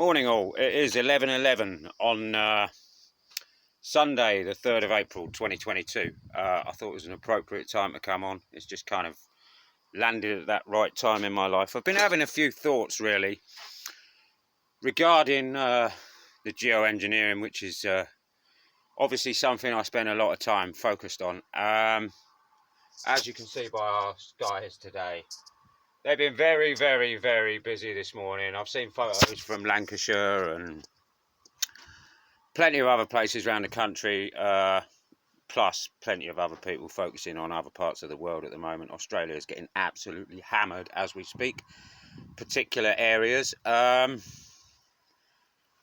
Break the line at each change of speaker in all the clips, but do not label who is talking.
Morning all, it is 11:11 on Sunday the 3rd of April 2022. I thought it was an appropriate time to come on. It's just kind of landed at that right time in my life. I've been having a few thoughts really regarding the geoengineering, which is obviously something I spend a lot of time focused on. As you can see by our skies today, they've been very, very, very busy this morning. I've seen photos from Lancashire and plenty of other places around the country, plus plenty of other people focusing on other parts of the world at the moment. Australia is getting absolutely hammered as we speak, particular areas. My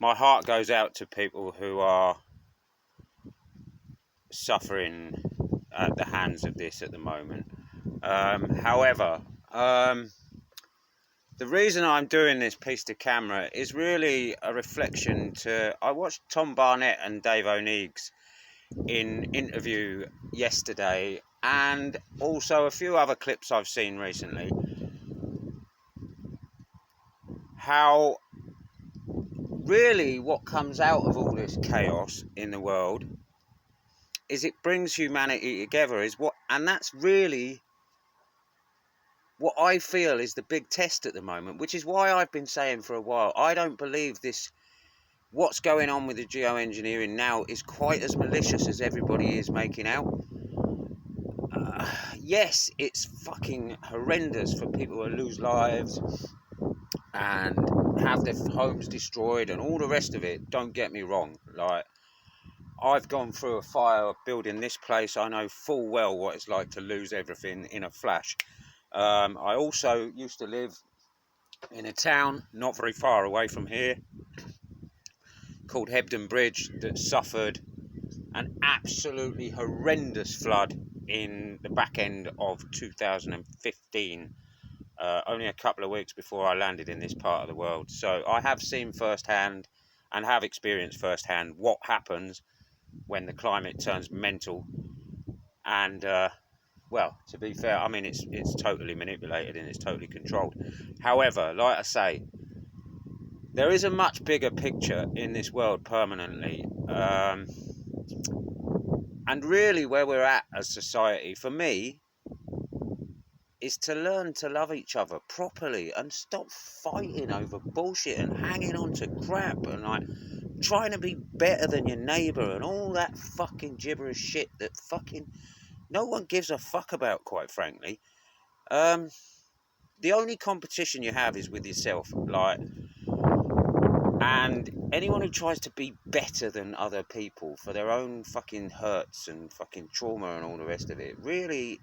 heart goes out to people who are suffering at the hands of this at the moment. However, the reason I'm doing this piece to camera is really a reflection to... I watched Tom Barnett and Dave O'Neill's interview yesterday, and also a few other clips I've seen recently, how really what comes out of all this chaos in the world is it brings humanity together, and that's really what I feel is the big test at the moment, which is why I've been saying for a while, I don't believe this, what's going on with the geoengineering now is quite as malicious as everybody is making out. Yes, it's fucking horrendous for people to lose lives and have their homes destroyed and all the rest of it. Don't get me wrong, like, I've gone through a fire building this place. I know full well what it's like to lose everything in a flash. I also used to live in a town not very far away from here called Hebden Bridge that suffered an absolutely horrendous flood in the back end of 2015, only a couple of weeks before I landed in this part of the world. So I have seen firsthand and have experienced firsthand what happens when the climate turns mental. And well, to be fair, I mean, it's totally manipulated and it's totally controlled. However, like I say, there is a much bigger picture in this world permanently. And really where we're at as society, for me, is to learn to love each other properly and stop fighting over bullshit and hanging on to crap and like trying to be better than your neighbour and all that fucking gibberish shit that fucking no one gives a fuck about, quite frankly. The only competition you have is with yourself, like, and anyone who tries to be better than other people for their own fucking hurts and fucking trauma and all the rest of it, really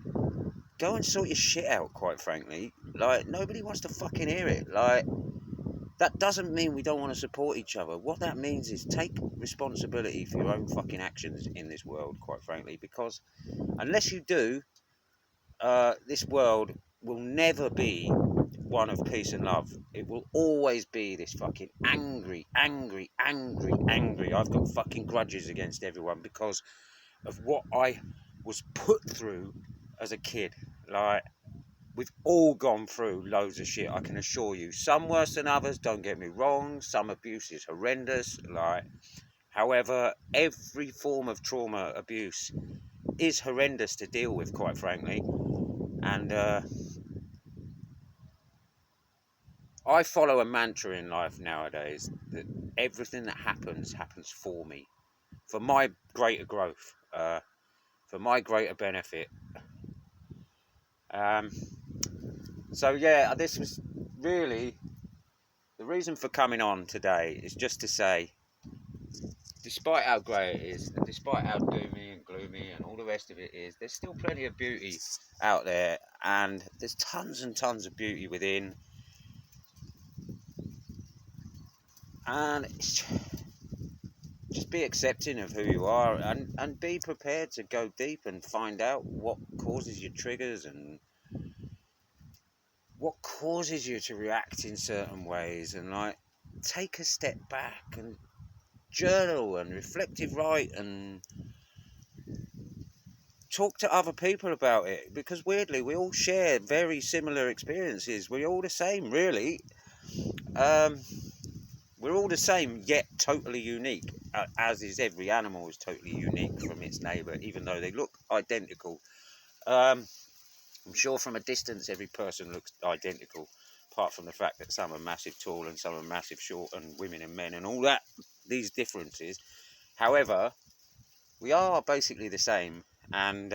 go and sort your shit out, quite frankly. Like, nobody wants to fucking hear it. Like, that doesn't mean we don't want to support each other. What that means is take responsibility for your own fucking actions in this world, quite frankly, because unless you do, this world will never be one of peace and love. It will always be this fucking angry. I've got fucking grudges against everyone because of what I was put through as a kid. Like, we've all gone through loads of shit, I can assure you. Some worse than others, don't get me wrong. Some abuse is horrendous. Like, however, every form of trauma abuse is horrendous to deal with, quite frankly. And I follow a mantra in life nowadays that everything that happens for me, for my greater growth, for my greater benefit. So yeah, this was really the reason for coming on today, is just to say, despite how grey it is, and despite how doomy and gloomy and all the rest of it is, there's still plenty of beauty out there, and there's tons and tons of beauty within. And just be accepting of who you are, and be prepared to go deep and find out what causes your triggers and what causes you to react in certain ways, and like take a step back and journal and reflective write and talk to other people about it, because weirdly we all share very similar experiences. We're all the same, really. We're all all the same, yet totally unique, as is every animal is totally unique from its neighbour, even though they look identical. I'm sure from a distance every person looks identical, apart from the fact that some are massive tall and some are massive short, and women and men and all that, these differences. However, we are basically the same, and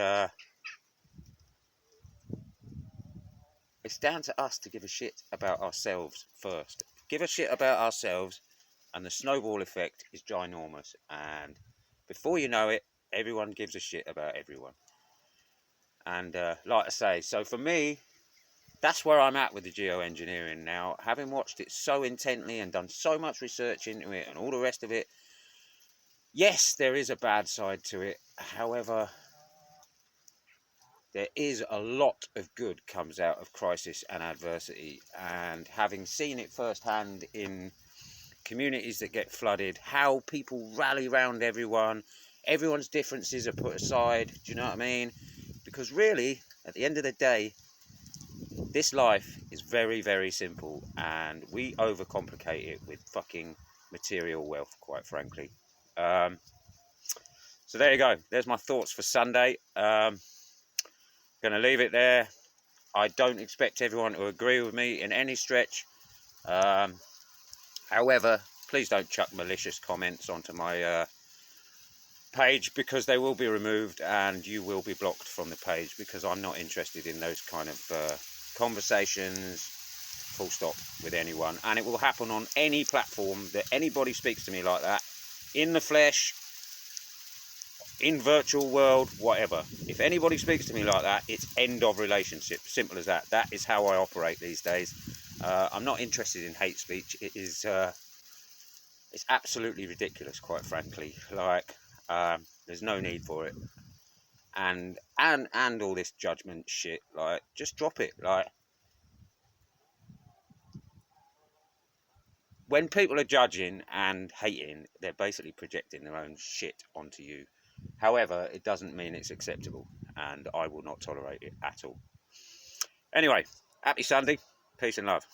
it's down to us to give a shit about ourselves first. Give a shit about ourselves, and the snowball effect is ginormous. And before you know it, everyone gives a shit about everyone. And like I say, so for me, that's where I'm at with the geoengineering now. Having watched it so intently and done so much research into it and all the rest of it, yes, there is a bad side to it. However, there is a lot of good comes out of crisis and adversity, and having seen it firsthand in communities that get flooded, how people rally around everyone's differences are put aside, do you know what I mean? Because really, at the end of the day, this life is very, very simple, and we overcomplicate it with fucking material wealth, quite frankly. So there you go, there's my thoughts for Sunday. Gonna leave it there. I don't expect everyone to agree with me in any stretch. However, please don't chuck malicious comments onto my page, because they will be removed and you will be blocked from the page, because I'm not interested in those kind of conversations, full stop, with anyone. And it will happen on any platform that anybody speaks to me like that, in the flesh, in virtual world, whatever. If anybody speaks to me like that, it's end of relationship. Simple as that. That is how I operate these days. I'm not interested in hate speech. It is it's absolutely ridiculous, quite frankly. Like, there's no need for it. And all this judgment shit, like, just drop it. Like, when people are judging and hating, they're basically projecting their own shit onto you. However, it doesn't mean it's acceptable, and I will not tolerate it at all. Anyway, happy Sunday. Peace and love.